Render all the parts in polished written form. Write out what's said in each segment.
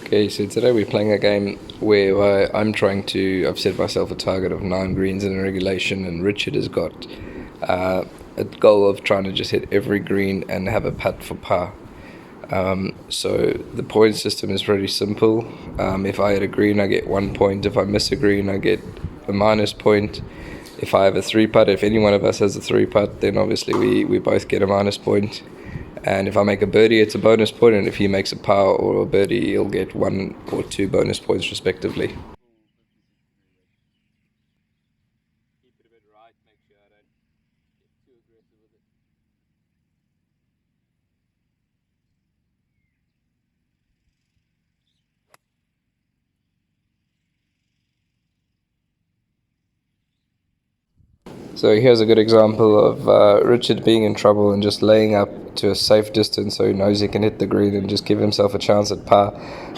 Okay, so today we're playing a game where I've set myself a target of 9 greens in a regulation, and Richard has got a goal of trying to just hit every green and have a putt for par. So the point system is pretty simple. If I hit a green, I get 1 point. If I miss a green, I get a minus point. If I have a three putt, if any one of us has a three putt, then obviously we both get a minus point. And if I make a birdie, it's a bonus point, and if he makes a par or a birdie, he'll get 1 or 2 bonus points respectively. So here's a good example of Richard being in trouble and just laying up to a safe distance so he knows he can hit the green and just give himself a chance at par.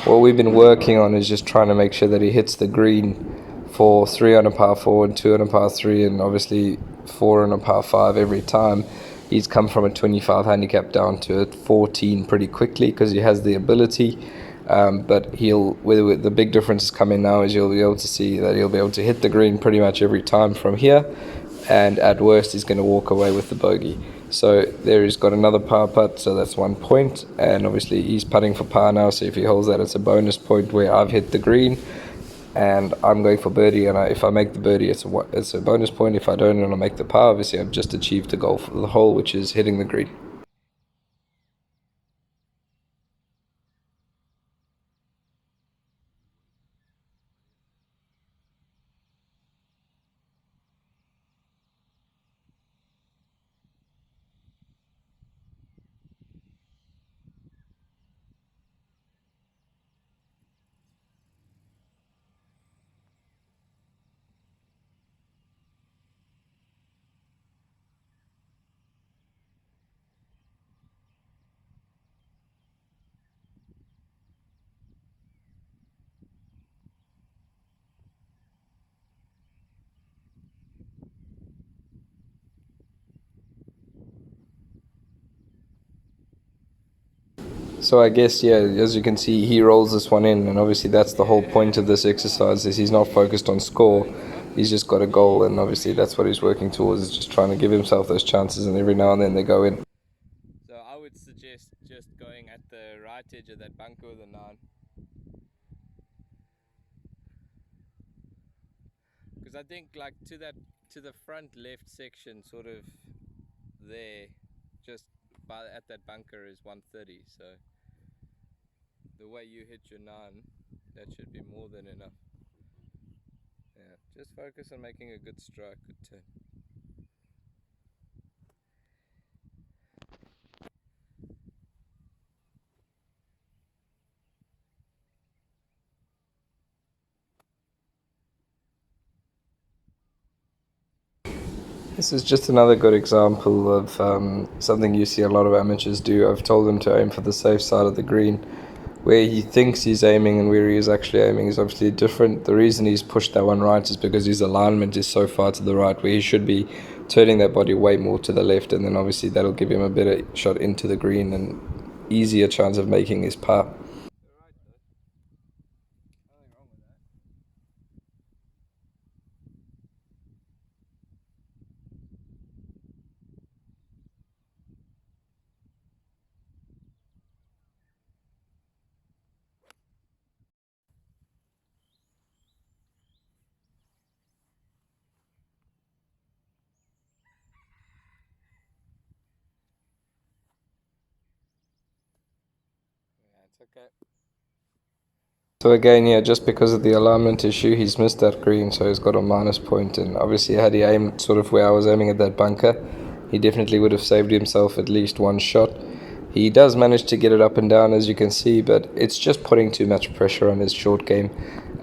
What we've been working on is just trying to make sure that he hits the green for 3 on a par 4 and 2 on a par 3 and obviously 4 on a par 5 every time. He's come from a 25 handicap down to a 14 pretty quickly because he has the ability. But the big difference is coming now is you'll be able to see that he'll be able to hit the green pretty much every time from here, and at worst he's going to walk away with the bogey. So there he's got another par putt, so that's 1 point, and obviously he's putting for par now, so if he holds that it's a bonus point where I've hit the green and I'm going for birdie, and if I make the birdie it's a bonus point. If I don't and I make the par, obviously I've just achieved the goal for the hole, which is hitting the green. So I guess, yeah, as you can see, he rolls this one in, and obviously that's the whole point of this exercise, is he's not focused on score. He's just got a goal, and obviously that's what he's working towards, is just trying to give himself those chances, and every now and then they go in. So I would suggest just going at the right edge of that bunker with a 9. Because I think like to the front left section, sort of there, just at that bunker is 130, so the way you hit your 9, that should be more than enough. Yeah, just focus on making a good strike, good turn. This is just another good example of something you see a lot of amateurs do. I've told them to aim for the safe side of the green. Where he thinks he's aiming and where he is actually aiming is obviously different. The reason he's pushed that one right is because his alignment is so far to the right, where he should be turning that body way more to the left, and then obviously that'll give him a better shot into the green and easier chance of making his par. Okay. So again, yeah, just because of the alignment issue, he's missed that green, so he's got a minus point. And obviously, had he aimed sort of where I was aiming at that bunker, he definitely would have saved himself at least one shot. He does manage to get it up and down, as you can see, but it's just putting too much pressure on his short game.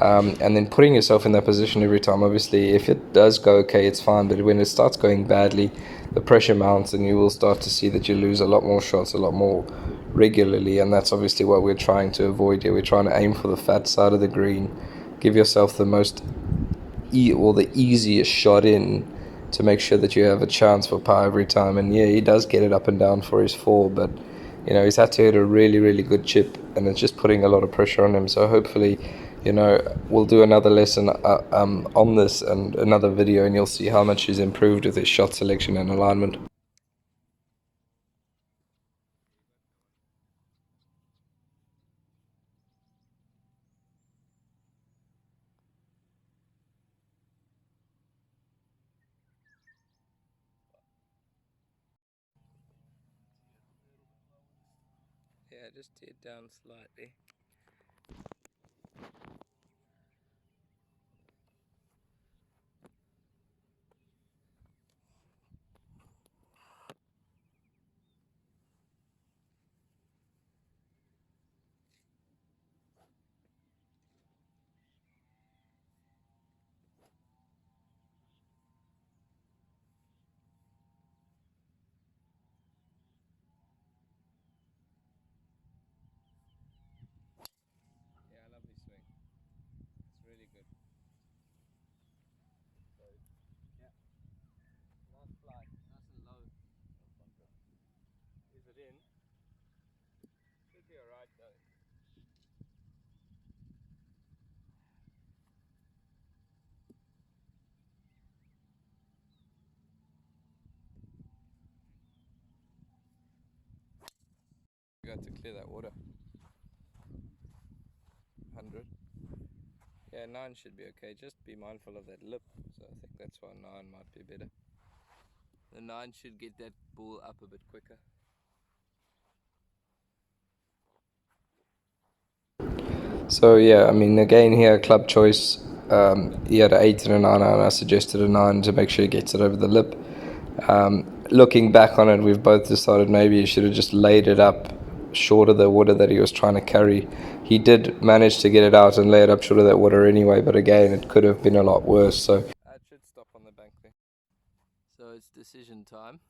And then putting yourself in that position every time. Obviously, if it does go okay, it's fine, but when it starts going badly, the pressure mounts, and you will start to see that you lose a lot more shots, a lot more regularly, and that's obviously what we're trying to avoid here. We're trying to aim for the fat side of the green, give yourself the the easiest shot in to make sure that you have a chance for par every time. And yeah, he does get it up and down for his 4, but he's had to hit a really, really good chip and it's just putting a lot of pressure on him. So hopefully, we'll do another lesson on this and another video, and you'll see how much he's improved with his shot selection and alignment. Yeah, just tear it down slightly. Yeah, I love his swing. It's really good. So, yeah, nice fly, nice and low. Is it in? Should be alright though. You got to clear that water. 100. Yeah, 9 should be okay. Just be mindful of that lip. So I think that's why 9 might be better. The 9 should get that ball up a bit quicker. So yeah, I mean, again here, club choice. He had an 8 and a 9, and I suggested a 9 to make sure he gets it over the lip. Looking back on it, we've both decided maybe he should have just laid it up short of the water that he was trying to carry. He did manage to get it out and lay it up short of that water anyway, but again, it could have been a lot worse. So it should stop on the bank there. So it's decision time,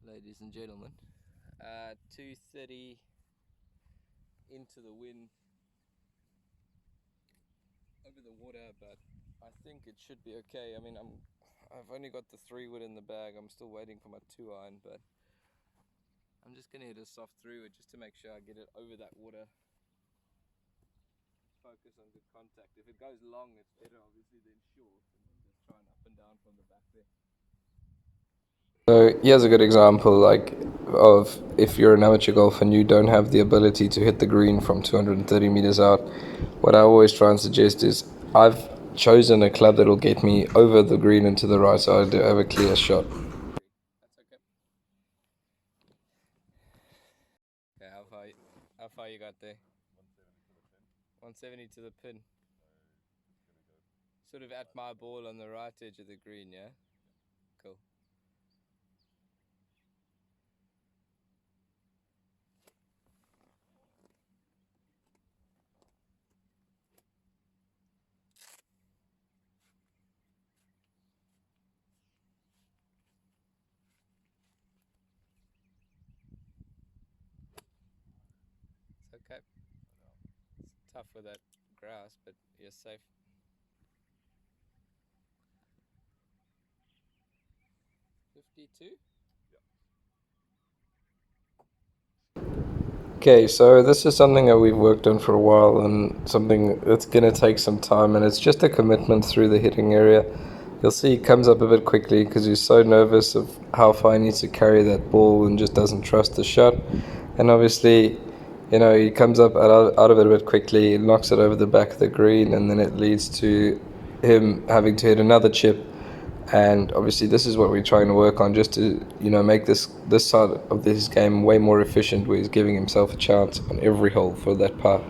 ladies and gentlemen. 230 into the wind over the water, but I think it should be okay. I mean, I've only got the 3 wood in the bag. I'm still waiting for my 2 iron, but I'm just gonna hit a soft 3 wood just to make sure I get it over that water. Focus on good contact. If it goes long, it's better obviously than short, and then just trying up and down from the back there. So here's a good example, like, of if you're an amateur golfer and you don't have the ability to hit the green from 230 meters out. What I always try and suggest is I've chosen a club that'll get me over the green and to the right side to have a clear shot. That's okay. Okay, how far you got there? 170 to the pin. Sort of at my ball on the right edge of the green, yeah? Cool. It's okay. It's tough with that grass, but you're safe. 52? Okay, so this is something that we've worked on for a while and something that's going to take some time, and it's just a commitment through the hitting area. You'll see he comes up a bit quickly because he's so nervous of how far he needs to carry that ball and just doesn't trust the shot. And obviously, he comes up out of it a bit quickly, knocks it over the back of the green, and then it leads to him having to hit another chip. And obviously this is what we're trying to work on, just to make this side of this game way more efficient, where he's giving himself a chance on every hole for that par.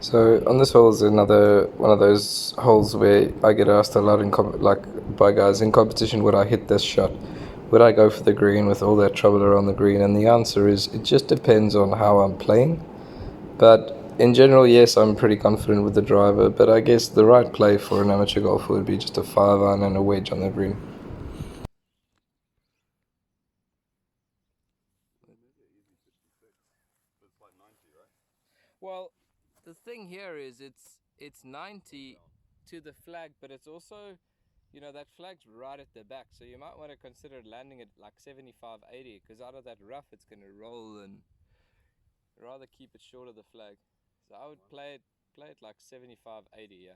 So on this hole is another one of those holes where I get asked a lot like by guys in competition, would I hit this shot? Would I go for the green with all that trouble around the green? And the answer is it just depends on how I'm playing. But in general, yes, I'm pretty confident with the driver. But I guess the right play for an amateur golfer would be just a 5-iron and a wedge on the green. Well, the thing here is it's 90 to the flag, but it's also, you know, that flag's right at the back, so you might want to consider landing it like 75, 80, because out of that rough it's going to roll, and rather keep it short of the flag. So I would play it like 75, 80, yeah.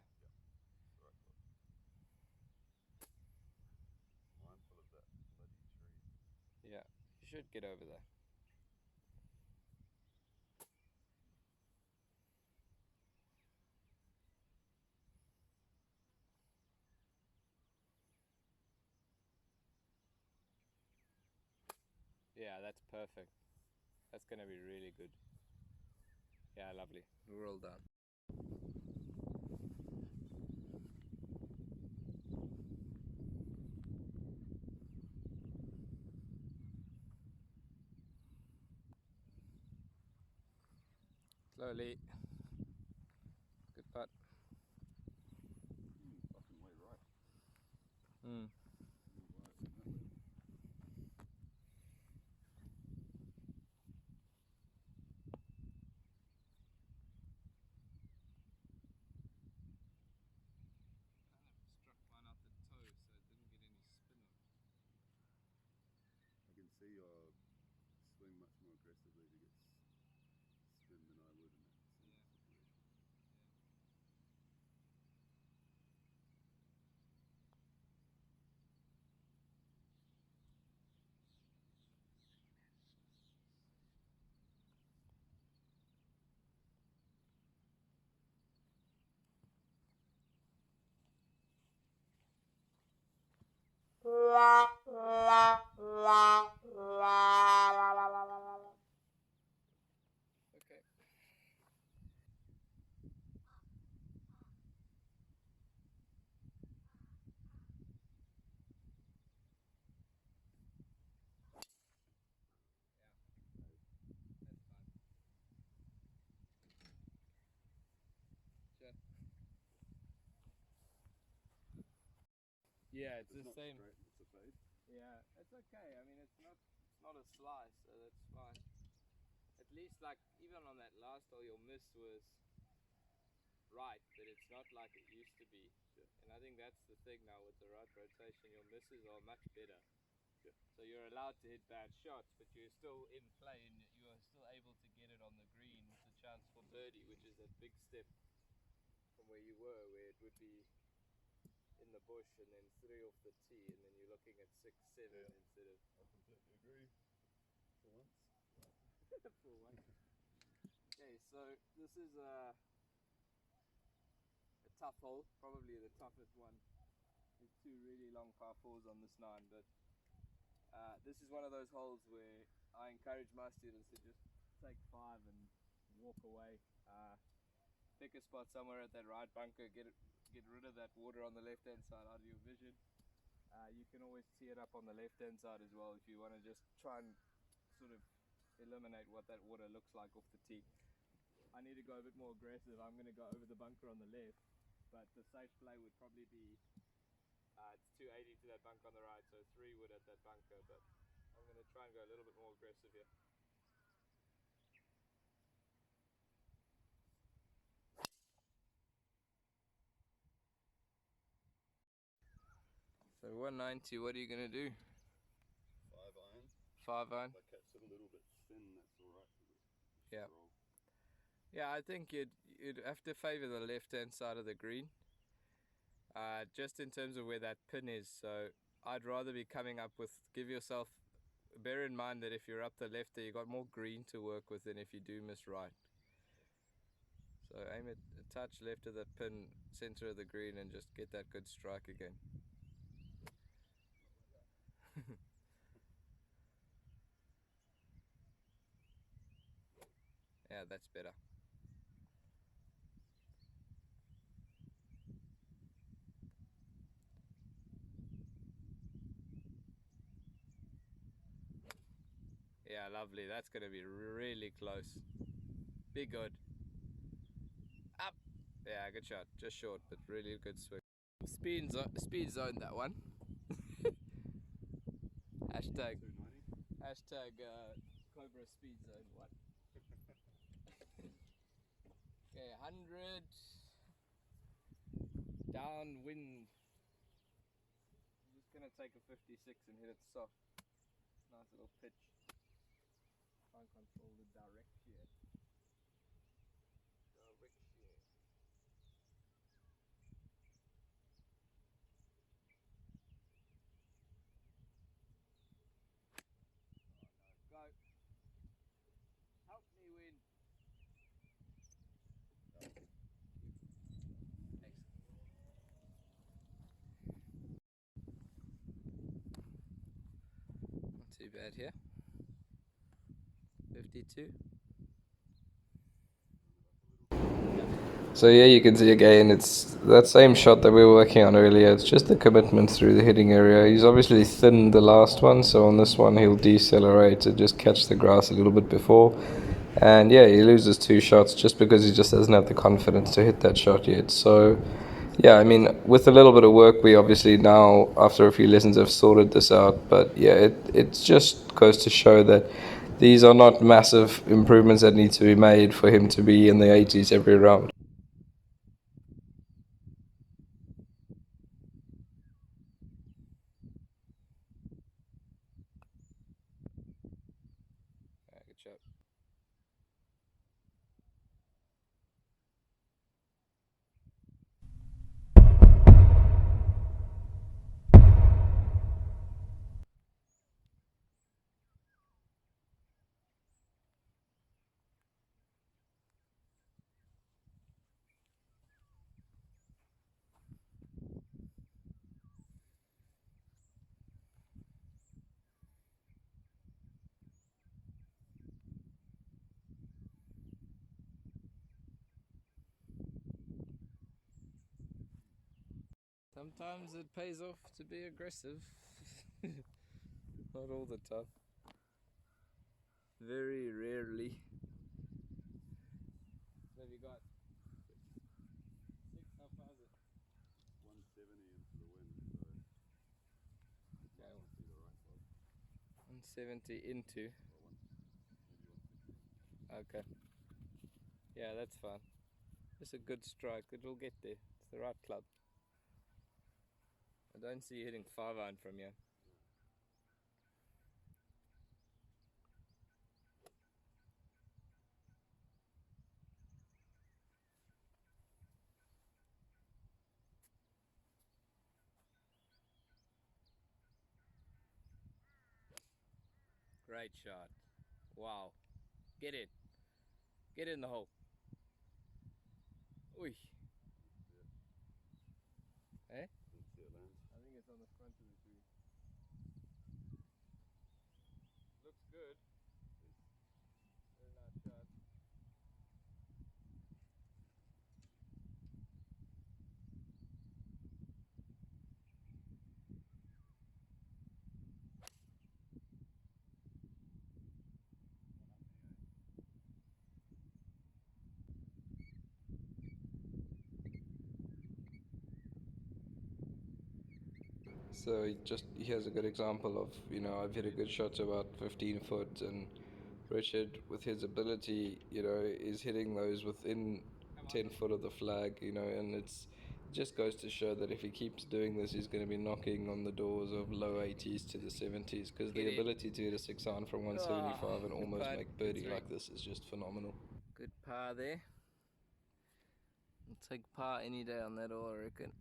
Yeah, you should get over there. Yeah, that's perfect. That's going to be really good. Yeah, lovely. We're all done. Slowly. Good putt. Mm. Struck one out the toe, so it didn't get any spin on it. I can see your swing much more aggressively to get spin than I would in that situation. Okay. Sure. Yeah, it's the Not same. straight, it's a fade. Yeah, it's okay. I mean, it's not a slice, so that's fine. At least, like, even on that last hole, your miss was right, but it's not like it used to be. Yeah. And I think that's the thing now with the right rotation, your misses are much better. Yeah. So you're allowed to hit bad shots, but you're still in play and you are still able to get it on the green. It's a chance for birdie, which is that big step from where you were, where it would be in the bush and then 3 off the tee, and then you're looking at 6, 7 Yeah. instead of I completely agree. For once. for one. Okay, so this is a tough hole, probably the toughest one. There's 2 really long par 4s on this 9, but this is one of those holes where I encourage my students to just take 5 and walk away. Pick a spot somewhere at that right bunker, get rid of that water on the left hand side out of your vision. You can always tee it up on the left hand side as well if you want to just try and sort of eliminate what that water looks like off the tee. I need to go a bit more aggressive. I'm going to go over the bunker on the left, but the safe play would probably be it's 280 to that bunker on the right, so 3 wood at that bunker, but I'm going to try and go a little bit more aggressive here. So 190, what are you going to do? 5-iron. 5-iron? If I catch it a little bit thin, that's alright. Yeah. Yeah, I think you'd have to favour the left hand side of the green. Just in terms of where that pin is, so I'd rather be coming up with, give yourself, bear in mind that if you're up the left there, you got more green to work with than if you do miss right. So aim it a touch left of the pin, center of the green, and just get that good strike again. Yeah, that's better. lovely. That's going to be really close. Be good. Up. Yeah, good shot. Just short, but really good swing. Speed zone that one. Hashtag Cobra speed zone one. Okay, 100 downwind. I'm just gonna take a 56 and hit it soft. Nice little pitch. Try and control the direction. Go. Help me win. Not too bad here. 52. So yeah, you can see again, it's that same shot that we were working on earlier. It's just the commitment through the hitting area. He's obviously thinned the last one, so on this one he'll decelerate to just catch the grass a little bit before. And yeah, he loses 2 shots just because he just doesn't have the confidence to hit that shot yet. So yeah, I mean, with a little bit of work, we obviously now, after a few lessons, have sorted this out. But yeah, it just goes to show that these are not massive improvements that need to be made for him to be in the 80s every round. Good shot. Sometimes it pays off to be aggressive. Not all the time. Very rarely. What have you got? 6, how far is it? 170 into the wind, so Okay. I see the right side. 170 into. Or maybe 160. Okay. Yeah, that's fine. It's a good strike. It'll get there. It's the right club. I don't see you hitting 5-iron from here. Great shot. Wow. Get in. Get in the hole. Oi. Eh? Let's see it land. I think it's on the front of the tree. Looks good. Very nice shot. So here's a good example of, I've hit a good shot to about 15 foot, and Richard, with his ability, is hitting those within 10 foot of the flag, and it just goes to show that if he keeps doing this, he's going to be knocking on the doors of low 80s to the 70s, because the ability to hit a 6-iron from 175 and almost make birdie like this is just phenomenal. Good par there. I'll take par any day on that all, I reckon.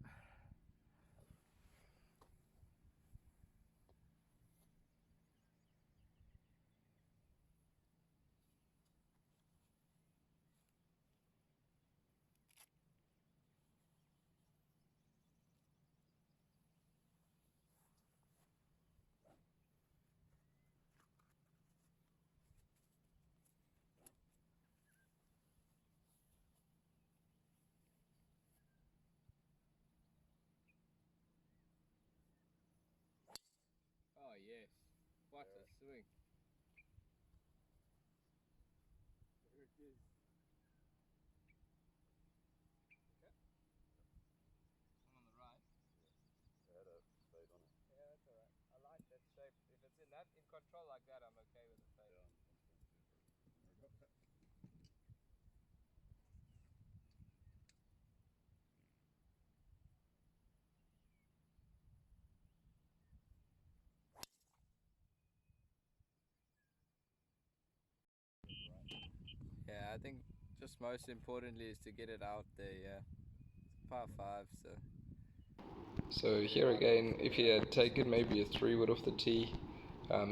Oh yes, what a swing. control like that, I'm okay with it. Yeah, I'm about that. Yeah, I think just most importantly is to get it out there. Yeah, par five. So here again, if he had taken maybe a 3-wood off the tee,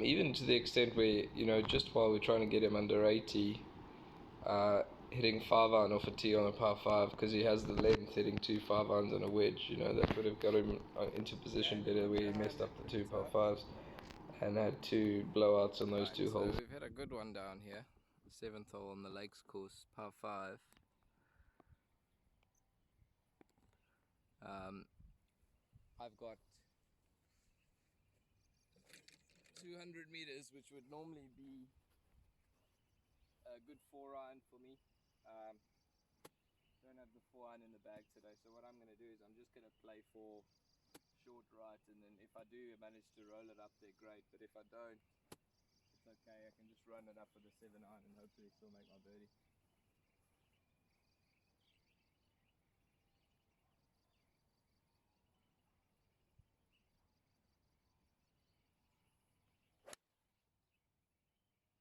even to the extent where, just while we're trying to get him under 80, hitting 5-iron off a tee on a par 5, because he has the length, hitting 2 5-irons and a wedge, that would have got him into position better, where he messed up the 2 par 5s and had 2 blowouts on those 2 holes. So we've had a good one down here, 7th hole on the Lakes course, par 5. I've got 200 meters, which would normally be a good 4-iron for me. Don't have the 4-iron in the bag today, so what I'm going to do is I'm just going to play for short right, and then if I do manage to roll it up there, great, but if I don't, it's okay. I can just run it up with a 7-iron and hopefully still make my birdie.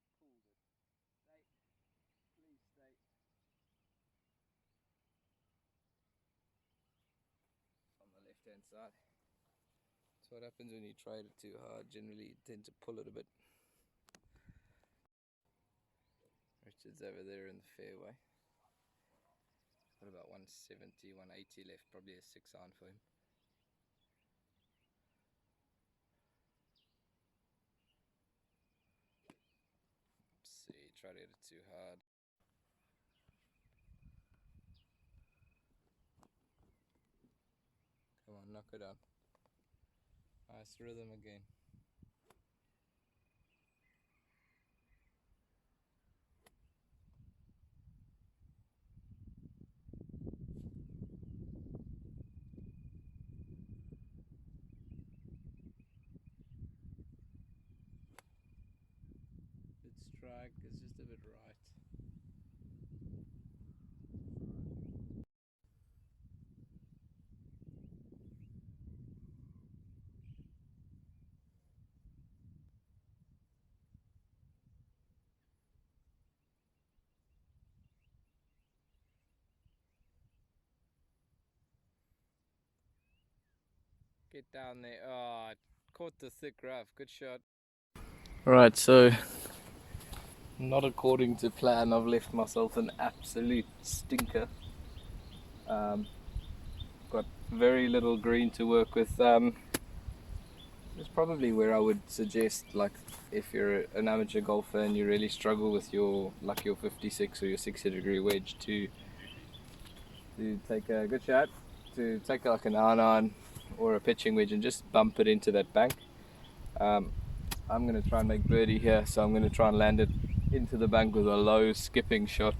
Pulled it. Stay. Please stay. On the left hand side. That's what happens when you trade it too hard. Generally you tend to pull it a bit. Richard's over there in the fairway. Got about 170, 180 left, probably a 6-iron for him. See, try to hit it too hard. Come on, knock it down. Nice rhythm again. Good strike, it's just a bit right. Get down there. Oh, caught the thick rough. Good shot. Right, so not according to plan. I've left myself an absolute stinker. Got very little green to work with. It's probably where I would suggest, like, if you're an amateur golfer and you really struggle with your 56 or your 60-degree wedge, to take a good shot, to take like an iron or a pitching wedge and just bump it into that bank. I'm going to try and make birdie here, so I'm going to try and land it into the bank with a low skipping shot.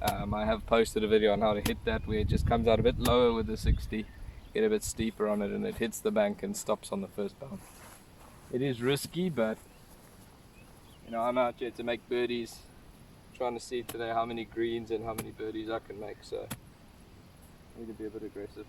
I have posted a video on how to hit that, where it just comes out a bit lower with the 60, get a bit steeper on it, and it hits the bank and stops on the first bounce. It is risky, but I'm out here to make birdies, trying to see today how many greens and how many birdies I can make, so I need to be a bit aggressive.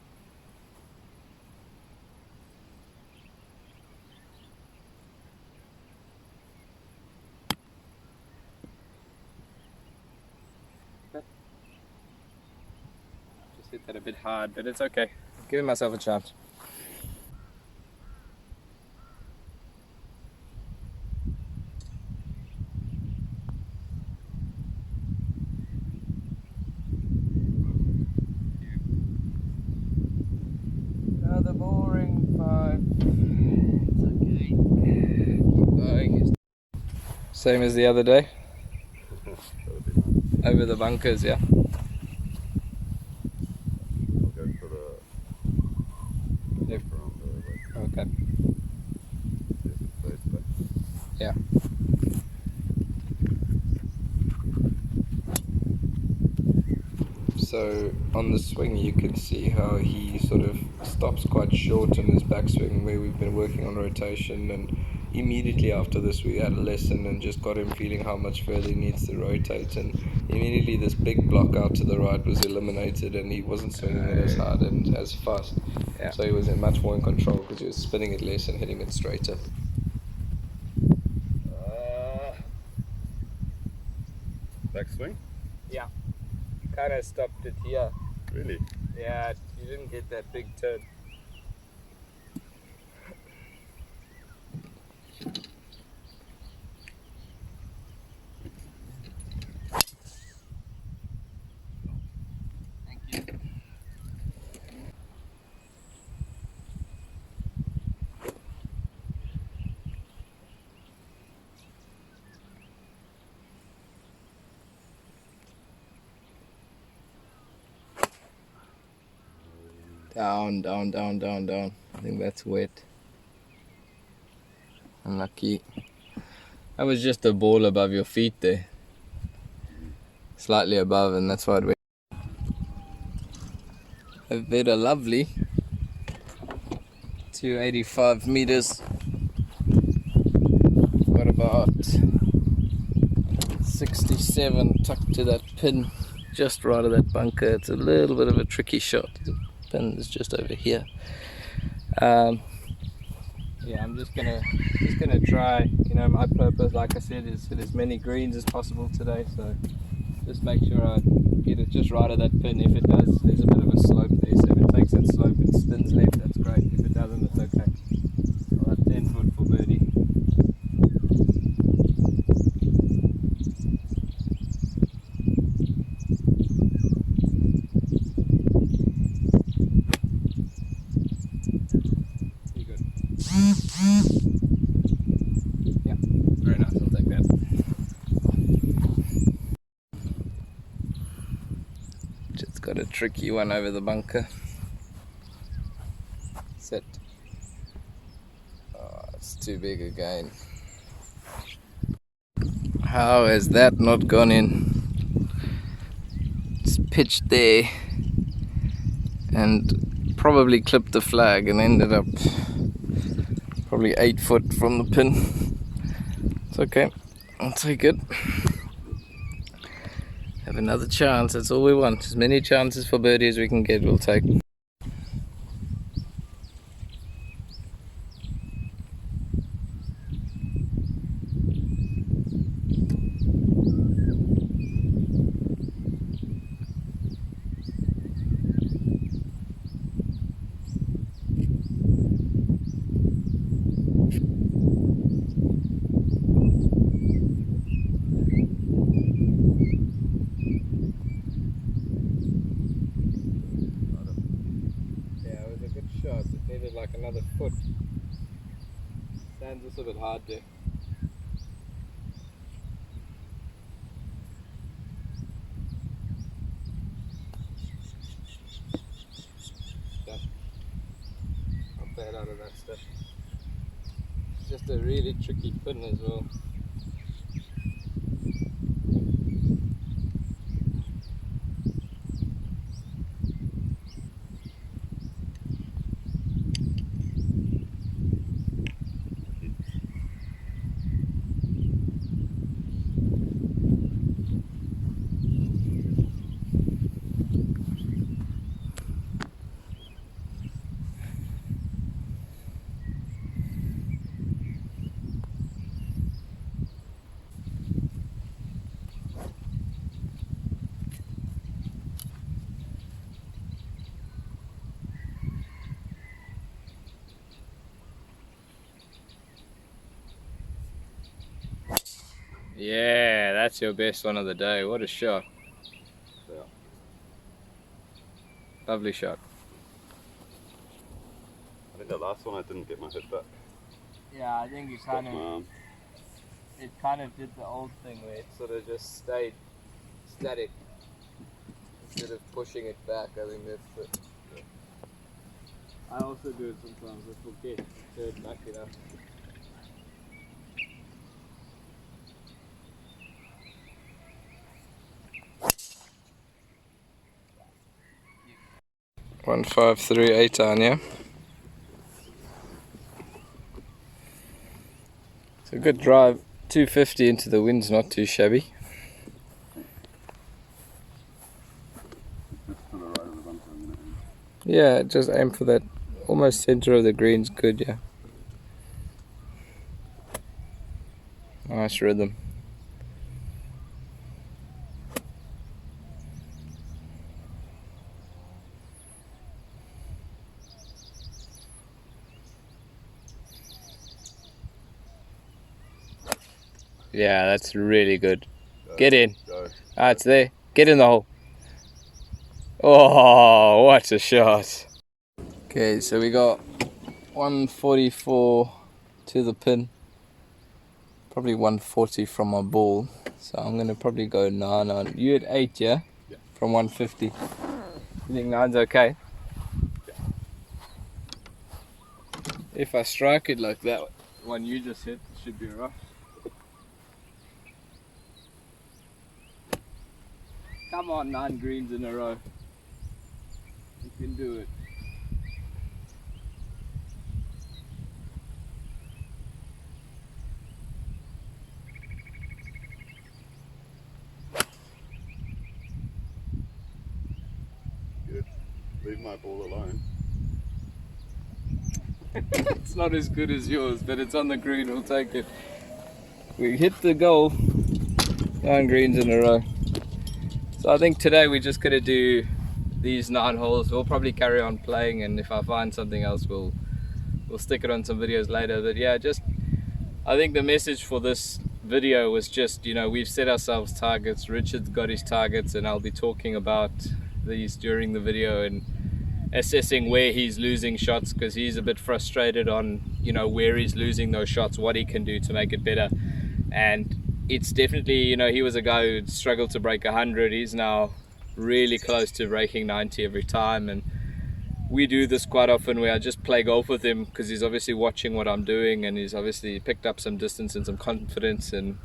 Just hit that a bit hard, but it's okay. I'm giving myself a chance. Another boring 5. It's okay. Keep going. Same as the other day. Over the bunkers, yeah. I'll go for the Yep. around the like, Okay. see if it stays back. Yeah. So on the swing you can see how he sort of stops quite short on his backswing, where we've been working on rotation, and immediately after this we had a lesson and just got him feeling how much further he needs to rotate, and immediately this big block out to the right was eliminated and he wasn't swinging it as hard and as fast. Yeah. So he was much more in control because he was spinning it less and hitting it straighter. Backswing? Yeah. Kind of stopped it here. Really? Yeah, you didn't get that big turn. Thank you. Down, down, down, down, down. I think that's wet. Unlucky. That was just a ball above your feet there. Slightly above, and that's why it went. Very lovely. 285 meters. Got about 67 tucked to that pin, just right of that bunker. It's a little bit of a tricky shot. The pin is just over here. Yeah, I'm just gonna try. You know, my purpose, like I said, is hit as many greens as possible today. So just make sure I get it just right of that pin. If it does, there's a bit of a slope there. So if it takes that slope and spins left, that's great. If it doesn't, it's okay. I'll have 10 foot for birdie. You good? Yeah, very nice. I'll take that. Just got a tricky one over the bunker. Set. Oh, it's too big again. How has that not gone in? It's pitched there and probably clipped the flag and ended up probably 8 foot from the pin. It's okay, I'll take it. Have another chance, that's all we want. As many chances for birdie as we can get, we'll take. Yeah, it was a good shot. It needed like another foot. Stands just a bit hard there. Done. Not bad out of that stuff. It's just a really tricky pin as well. Yeah, that's your best one of the day. What a shot. Yeah. Lovely shot. I think that last one I didn't get my hit back. Yeah, I think Got my arm. it kind of did the old thing where it sort of just stayed static instead of pushing it back. I think that's it. I also do it sometimes. I forget to turn back enough. One 538 on, yeah. A good drive, 250 into the wind's not too shabby. Just to the right of the bunker, I'm gonna aim. Yeah, just aim for that almost center of the green's good, yeah. Nice rhythm. Yeah, that's really good. Go, Get in. Go. Ah, it's there. Get in the hole. Oh, what a shot. Okay, so we got 144 to the pin. Probably 140 from my ball. So I'm going to probably go 9 on. You at 8, yeah? Yeah. From 150. You think 9's okay? Yeah. If I strike it like that one you just hit, it should be rough. Come on, 9 greens in a row. You can do it. Good. Leave my ball alone. It's not as good as yours, but it's on the green, we'll take it. We hit the goal, 9 greens in a row. So I think today we're just going to do these 9 holes. We'll probably carry on playing, and if I find something else we'll stick it on some videos later. But yeah, just I think the message for this video was just, you know, we've set ourselves targets. Richard's got his targets, and I'll be talking about these during the video and assessing where he's losing shots, because he's a bit frustrated on, you know, where he's losing those shots, what he can do to make it better. And it's definitely, you know, he was a guy who struggled to break 100. He's now really close to breaking 90 every time, and we do this quite often where I just play golf with him because he's obviously watching what I'm doing, and he's obviously picked up some distance and some confidence. And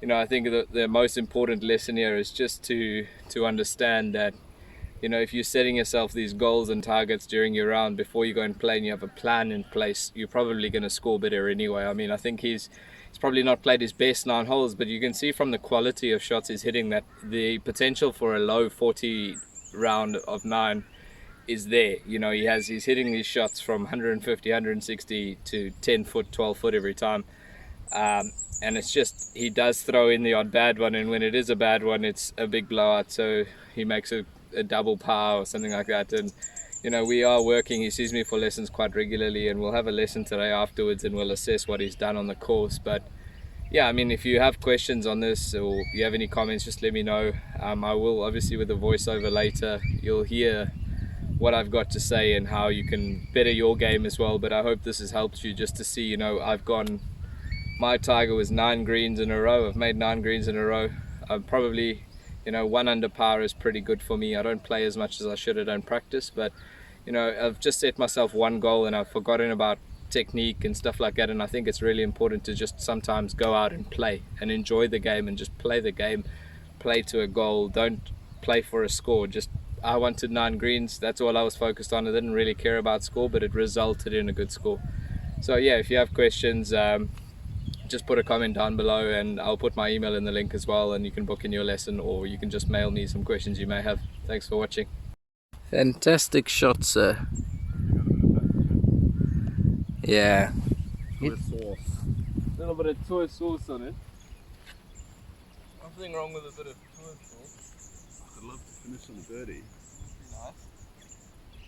you know, I think the most important lesson here is just to understand that, you know, if you're setting yourself these goals and targets during your round before you go and play and you have a plan in place, you're probably going to score better anyway. I mean, I think he's probably not played his best 9 holes, but you can see from the quality of shots he's hitting that the potential for a low 40 round of 9 is there. You know, he's hitting these shots from 150, 160 to 10 foot, 12 foot every time. And it's just, he does throw in the odd bad one, and when it is a bad one, it's a big blowout. So he makes a double par or something like that. And you know, we are working, he sees me for lessons quite regularly, and we'll have a lesson today afterwards and we'll assess what he's done on the course. But yeah, I mean, if you have questions on this or you have any comments, just let me know. I will, obviously with the voiceover later, you'll hear what I've got to say and how you can better your game as well. But I hope this has helped you just to see, you know, my target was 9 greens in a row. I've made 9 greens in a row. I'm probably, you know, 1 under par is pretty good for me. I don't play as much as I should, I don't practice, but you know, I've just set myself one goal and I've forgotten about technique and stuff like that. And I think it's really important to just sometimes go out and play and enjoy the game and just play the game, play to a goal. Don't play for a score. Just, I wanted 9 greens, that's all I was focused on. I didn't really care about score, but it resulted in a good score. So yeah, if you have questions, just put a comment down below and I'll put my email in the link as well, and you can book in your lesson, or you can just mail me some questions you may have. Thanks for watching. Fantastic shot, sir. Yeah. With sauce. A little bit of soy sauce on it. Nothing wrong with a bit of soy sauce. I'd love to finish on a birdie. Nice.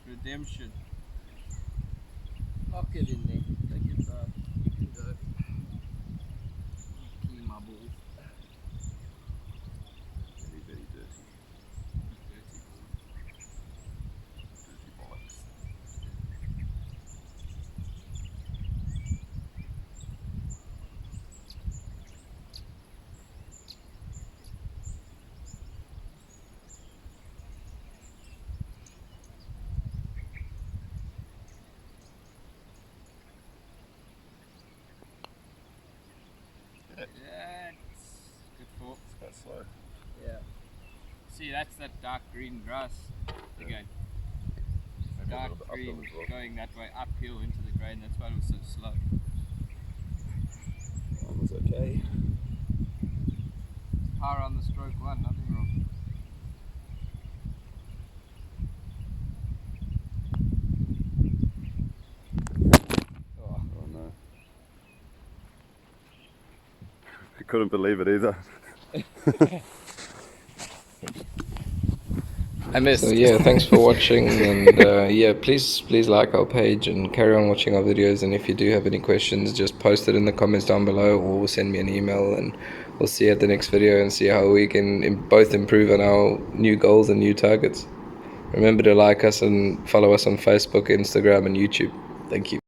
Redemption. Lock it in there. Take your time. You can go. Clean my balls. Very, very dirty. Dirty balls. Dirty bollocks. Yeah, it's good for. It's quite slow. Yeah. See, that's that dark green grass again. Maybe a Dark little bit uphill green as well. going that way uphill into the grain. That's why it was so slow. Okay. Power on the stroke one, nothing wrong. Oh no. I couldn't believe it either. I missed. So yeah, thanks for watching, and yeah, please like our page and carry on watching our videos. And if you do have any questions, just post it in the comments down below, or send me an email, and we'll see you at the next video and see how we can both improve on our new goals and new targets. Remember to like us and follow us on Facebook, Instagram, and YouTube. Thank you.